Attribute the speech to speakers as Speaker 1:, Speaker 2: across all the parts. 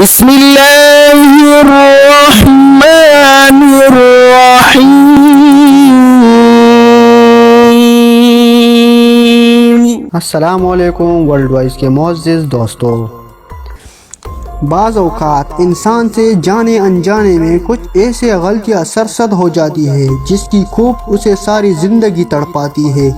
Speaker 1: بسم اللہ الرحمن الرحیم۔
Speaker 2: السلام علیکم ورلڈ وائز کے معزز دوستو۔ بعض اوقات انسان سے جانے انجانے میں کچھ ایسے غلطیاں سرزد ہو جاتی ہے جس کی خوب اسے ساری زندگی تڑپاتی ہے۔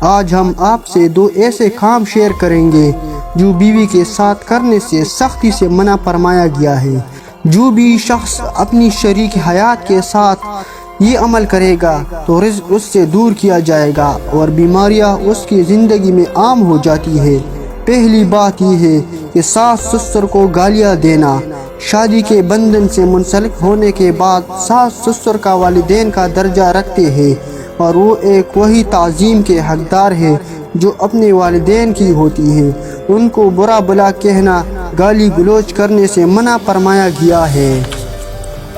Speaker 2: آج ہم آپ سے دو ایسے کام شیئر کریں گے جو بیوی کے ساتھ کرنے سے سختی سے منع فرمایا گیا ہے۔ جو بھی شخص اپنی شریک حیات کے ساتھ یہ عمل کرے گا تو رزق اس سے دور کیا جائے گا اور بیماریاں اس کی زندگی میں عام ہو جاتی ہے۔ پہلی بات یہ ہے کہ ساس سسر کو گالیاں دینا۔ شادی کے بندھن سے منسلک ہونے کے بعد ساس سسر کا والدین کا درجہ رکھتے ہیں اور وہ ایک وہی تعظیم کے حقدار ہے جو اپنے والدین کی ہوتی ہے۔ ان کو برا بلا کہنا، گالی گلوچ کرنے سے منع فرمایا گیا ہے۔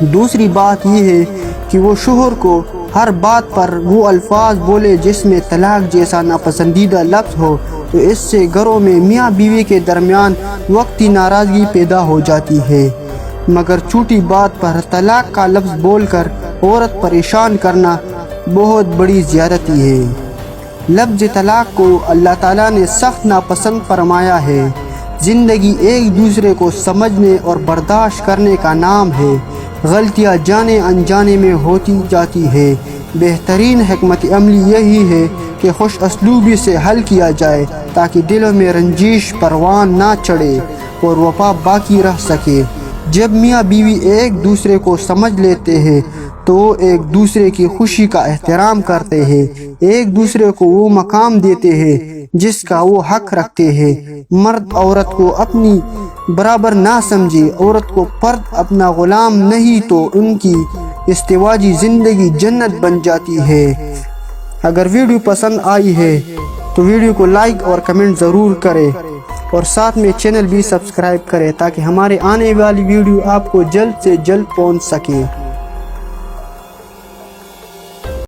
Speaker 2: دوسری بات یہ ہے کہ وہ شوہر کو ہر بات پر وہ الفاظ بولے جس میں طلاق جیسا ناپسندیدہ لفظ ہو، تو اس سے گھروں میں میاں بیوی کے درمیان وقتی ناراضگی پیدا ہو جاتی ہے۔ مگر چھوٹی بات پر طلاق کا لفظ بول کر عورت پریشان کرنا بہت بڑی زیادتی ہے۔ لفظ طلاق کو اللہ تعالیٰ نے سخت ناپسند فرمایا ہے۔ زندگی ایک دوسرے کو سمجھنے اور برداشت کرنے کا نام ہے۔ غلطیاں جانے انجانے میں ہوتی جاتی ہے۔ بہترین حکمت عملی یہی ہے کہ خوش اسلوبی سے حل کیا جائے تاکہ دلوں میں رنجش پروان نہ چڑھے اور وفا باقی رہ سکے۔ جب میاں بیوی ایک دوسرے کو سمجھ لیتے ہیں تو وہ ایک دوسرے کی خوشی کا احترام کرتے ہیں، ایک دوسرے کو وہ مقام دیتے ہیں جس کا وہ حق رکھتے ہیں۔ مرد عورت کو اپنی برابر نہ سمجھے، عورت کو فرد اپنا غلام نہیں تو ان کی ازدواجی زندگی جنت بن جاتی ہے۔ اگر ویڈیو پسند آئی ہے تو ویڈیو کو لائک اور کمنٹ ضرور کریں اور ساتھ میں چینل بھی سبسکرائب کریں تاکہ ہمارے آنے والی ویڈیو آپ کو جلد سے جلد پہنچ سکے۔